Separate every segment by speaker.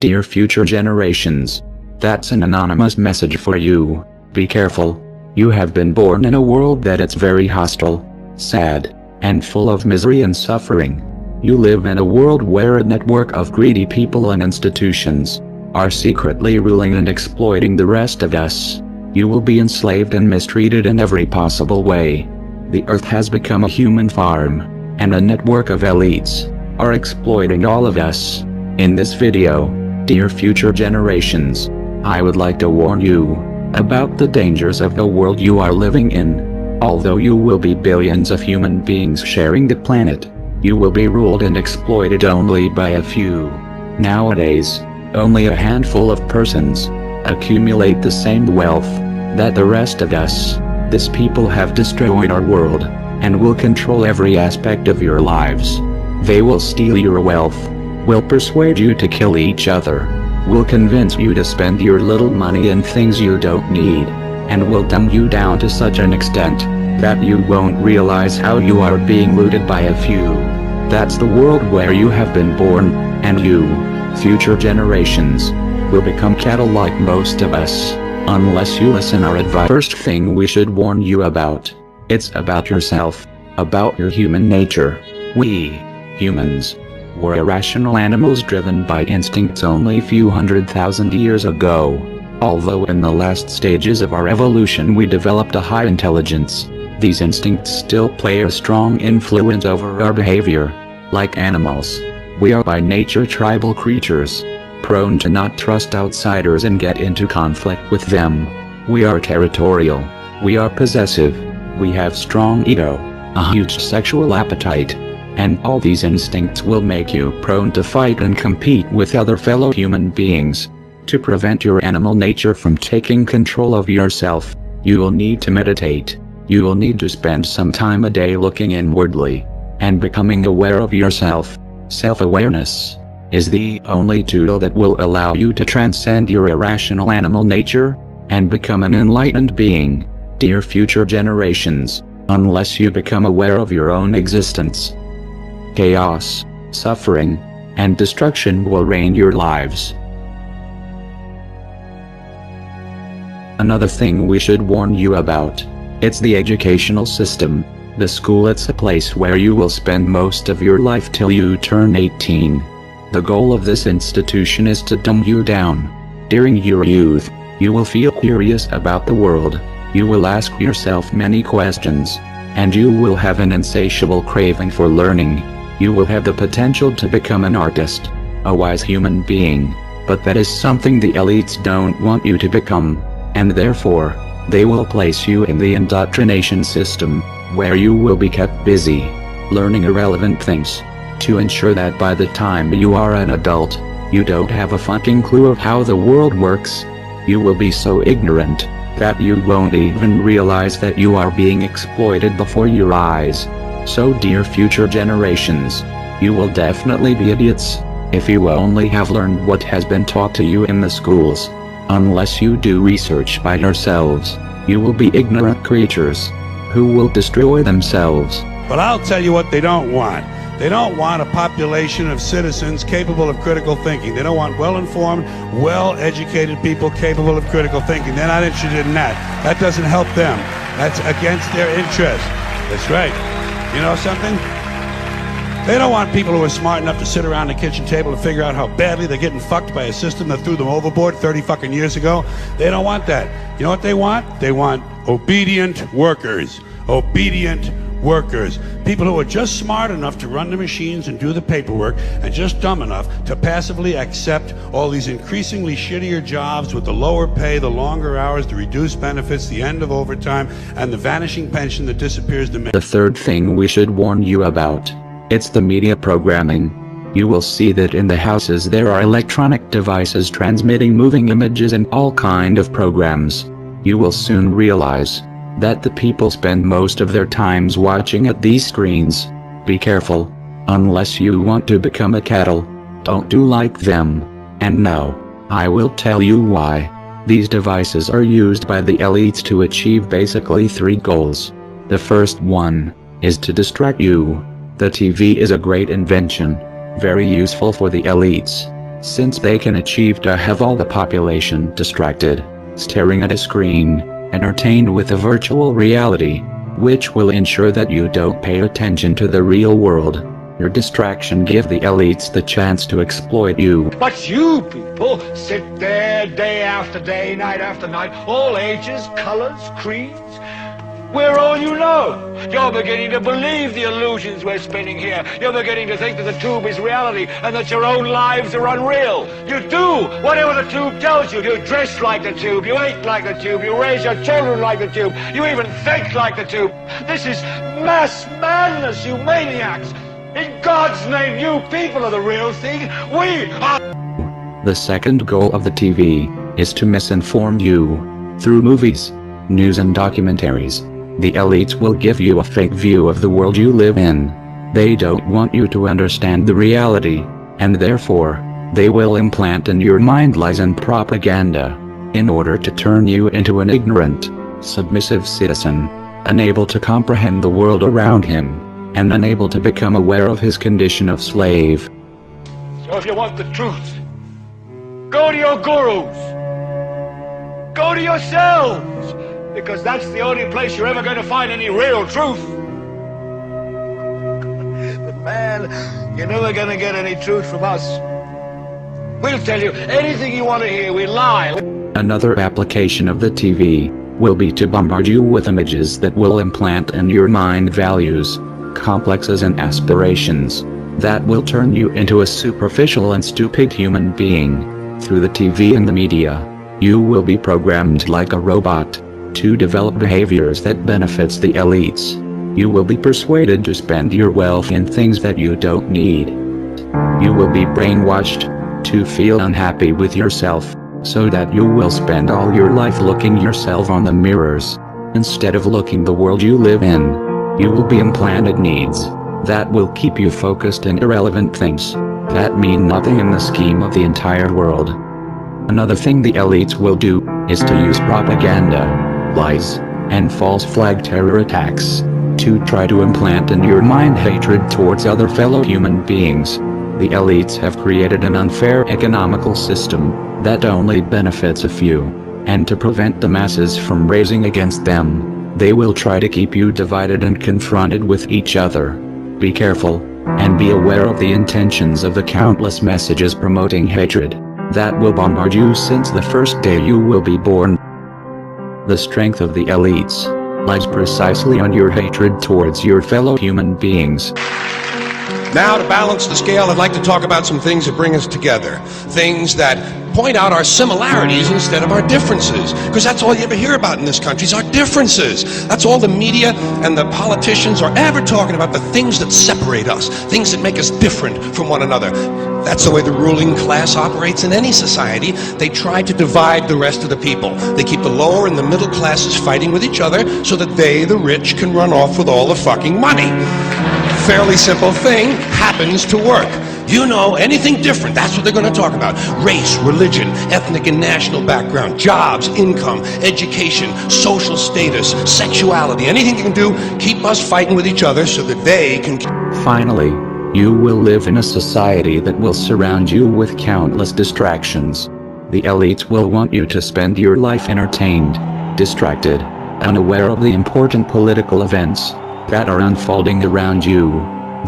Speaker 1: Dear future generations. That's an anonymous message for you. Be careful. You have been born in a world that it's very hostile, sad, and full of misery and suffering. You live in a world where a network of greedy people and institutions are secretly ruling and exploiting the rest of us. You will be enslaved and mistreated in every possible way. The earth has become a human farm, and a network of elites are exploiting all of us. In this video, dear future generations, I would like to warn you about the dangers of the world you are living in. Although you will be billions of human beings sharing the planet, you will be ruled and exploited only by a few. Nowadays, only a handful of persons accumulate the same wealth that the rest of us. These people have destroyed our world and will control every aspect of your lives. They will steal your wealth, will persuade you to kill each other, will convince you to spend your little money in things you don't need, and will dumb you down to such an extent that you won't realize how you are being looted by a few. That's the world where you have been born, and you, future generations, will become cattle like most of us, unless you listen our advice. First thing we should warn you about, it's about yourself, about your human nature. We, humans, were irrational animals driven by instincts only a few 100,000 years ago. Although in the last stages of our evolution we developed a high intelligence, these instincts still play a strong influence over our behavior. Like animals, we are by nature tribal creatures, prone to not trust outsiders and get into conflict with them. We are territorial, we are possessive, we have strong ego, a huge sexual appetite, and all these instincts will make you prone to fight and compete with other fellow human beings. To prevent your animal nature from taking control of yourself, you will need to meditate. You will need to spend some time a day looking inwardly and becoming aware of yourself. Self-awareness is the only tool that will allow you to transcend your irrational animal nature and become an enlightened being. Dear future generations, unless you become aware of your own existence, chaos, suffering, and destruction will reign your lives. Another thing we should warn you about, it's the educational system. The school, it's a place where you will spend most of your life till you turn 18. The goal of this institution is to dumb you down. During your youth, you will feel curious about the world. You will ask yourself many questions, and you will have an insatiable craving for learning. You will have the potential to become an artist, a wise human being, but that is something the elites don't want you to become, and therefore, they will place you in the indoctrination system, where you will be kept busy, learning irrelevant things, to ensure that by the time you are an adult, you don't have a fucking clue of how the world works. You will be so ignorant that you won't even realize that you are being exploited before your eyes. So dear future generations, you will definitely be idiots if you only have learned what has been taught to you in the schools. Unless you do research by yourselves, you will be ignorant creatures who will destroy themselves.
Speaker 2: But I'll tell you what they don't want. They don't want a population of citizens capable of critical thinking. They don't want well-informed, well-educated people capable of critical thinking. They're not interested in that. That doesn't help them. That's against their interest. That's right. You know something? They don't want people who are smart enough to sit around the kitchen table and figure out how badly they're getting fucked by a system that threw them overboard 30 fucking years ago. They don't want that. You know what they want? They want obedient workers. Obedient workers. People who are just smart enough to run the machines and do the paperwork, and just dumb enough to passively accept all these increasingly shittier jobs with the lower pay, the longer hours, the reduced benefits, the end of overtime, and the vanishing pension that disappears the minute.
Speaker 1: The third thing we should warn you about, it's the media programming. You will see that in the houses there are electronic devices transmitting moving images and all kind of programs. You will soon realize that the people spend most of their times watching at these screens. Be careful. Unless you want to become a cattle, don't do like them. And no, I will tell you why. These devices are used by the elites to achieve basically 3 goals. The first one is to distract you. The TV is a great invention, very useful for the elites. since they can achieve to have all the population distracted, staring at a screen, entertained with a virtual reality, which will ensure that you don't pay attention to the real world. Your distraction give the elites the chance to exploit you.
Speaker 3: But you people sit there day after day, night after night, all ages, colors, creeds. We're all you know. You're beginning to believe the illusions we're spinning here. You're beginning to think that the tube is reality and that your own lives are unreal. You do whatever the tube tells you. You dress like the tube. You eat like the tube. You raise your children like the tube. You even think like the tube. This is mass madness, you maniacs. In God's name, you people are the real thing. We are...
Speaker 1: The second goal of the TV is to misinform you. Through movies, news and documentaries, the elites will give you a fake view of the world you live in. They don't want you to understand the reality, and therefore, they will implant in your mind lies and propaganda, in order to turn you into an ignorant, submissive citizen, unable to comprehend the world around him, and unable to become aware of his condition of slave.
Speaker 3: So if you want the truth, go to your gurus. Go to yourselves. Because that's the only place you're ever going to find any real truth. But man, you're never going to get any truth from us. We'll tell you anything you want to hear. We lie.
Speaker 1: Another application of the TV will be to bombard you with images that will implant in your mind values, complexes and aspirations that will turn you into a superficial and stupid human being. Through the TV and the media, you will be programmed like a robot to develop behaviors that benefits the elites. You will be persuaded to spend your wealth in things that you don't need. You will be brainwashed to feel unhappy with yourself, so that you will spend all your life looking yourself on the mirrors, instead of looking the world you live in. You will be implanted needs that will keep you focused in irrelevant things that mean nothing in the scheme of the entire world. Another thing the elites will do is to use propaganda, lies, and false flag terror attacks to try to implant in your mind hatred towards other fellow human beings. The elites have created an unfair economical system that only benefits a few, and to prevent the masses from raising against them, they will try to keep you divided and confronted with each other. Be careful, and be aware of the intentions of the countless messages promoting hatred that will bombard you since the first day you will be born. The strength of the elites lies precisely on your hatred towards your fellow human beings.
Speaker 4: Now, to balance the scale, I'd like to talk about some things that bring us together. Things that point out our similarities instead of our differences. Because that's all you ever hear about in this country is our differences. That's all the media and the politicians are ever talking about, the things that separate us, things that make us different from one another. That's the way the ruling class operates in any society. They try to divide the rest of the people. They keep the lower and the middle classes fighting with each other so that they, the rich, can run off with all the fucking money. Fairly simple thing, happens to work. You know, anything different, that's what they're going to talk about. Race, religion, ethnic and national background, jobs, income, education, social status, sexuality, anything you can do, keep us fighting with each other so that they can...
Speaker 1: Finally, you will live in a society that will surround you with countless distractions. The elites will want you to spend your life entertained, distracted, unaware of the important political events that are unfolding around you.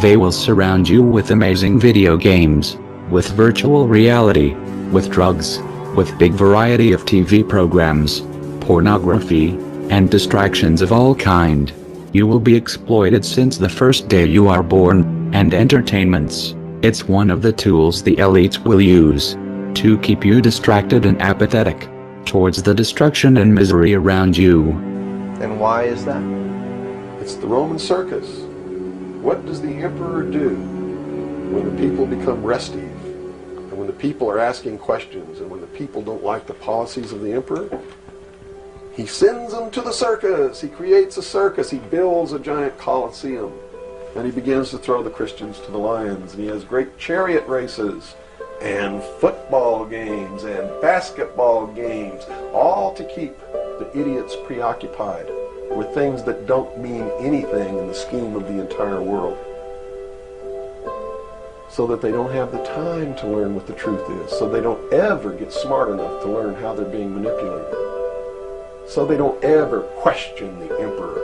Speaker 1: They will surround you with amazing video games, with virtual reality, with drugs, with big variety of TV programs, pornography, and distractions of all kind. You will be exploited since the first day you are born, and entertainments. It's one of the tools the elites will use to keep you distracted and apathetic towards the destruction and misery around you.
Speaker 5: And why is that?
Speaker 6: It's the Roman circus. What does the emperor do when the people become restive, and when the people are asking questions, and when the people don't like the policies of the emperor? He sends them to the circus. He creates a circus. He builds a giant coliseum, and he begins to throw the Christians to the lions, and he has great chariot races and football games and basketball games, all to keep the idiots preoccupied with things that don't mean anything in the scheme of the entire world. so that they don't have the time to learn what the truth is, so they don't ever get smart enough to learn how they're being manipulated, so they don't ever question the emperor.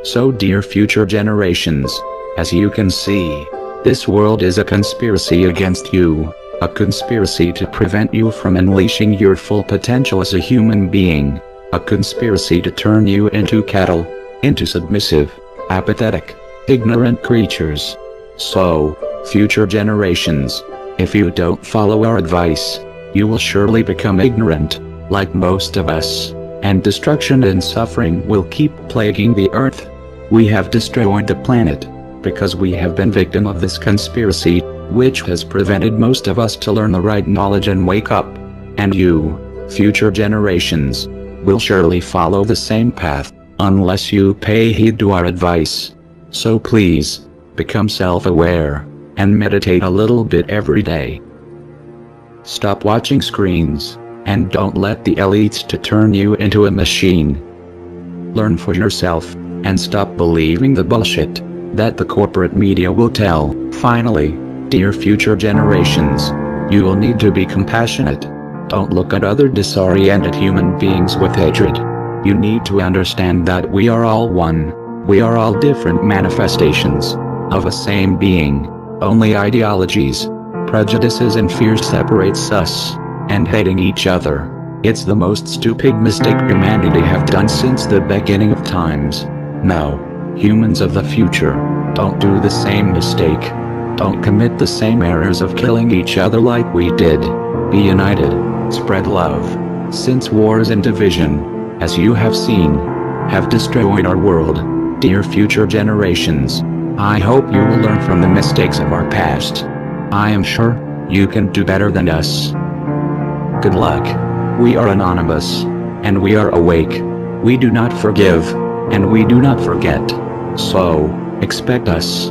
Speaker 1: So dear future generations, as you can see, this world is a conspiracy against you, a conspiracy to prevent you from unleashing your full potential as a human being, a conspiracy to turn you into cattle, into submissive, apathetic, ignorant creatures. So, future generations, if you don't follow our advice, you will surely become ignorant, like most of us, and destruction and suffering will keep plaguing the earth. We have destroyed the planet, because we have been victim of this conspiracy, which has prevented most of us to learn the right knowledge and wake up. And you, future generations, will surely follow the same path, unless you pay heed to our advice. So please, become self-aware, and meditate a little bit every day. Stop watching screens, and don't let the elites to turn you into a machine. Learn for yourself, and stop believing the bullshit that the corporate media will tell. Finally, dear future generations, you will need to be compassionate. Don't look at other disoriented human beings with hatred. You need to understand that we are all one. We are all different manifestations of a same being. Only ideologies, prejudices and fears separates us, and hating each other. It's the most stupid mistake humanity have done since the beginning of times. Now, humans of the future, don't do the same mistake. Don't commit the same errors of killing each other like we did. Be united, spread love, since wars and division, as you have seen, have destroyed our world. Dear future generations, I hope you will learn from the mistakes of our past. I am sure you can do better than us. Good luck. We are anonymous, and we are awake. We do not forgive, and we do not forget. So, expect us.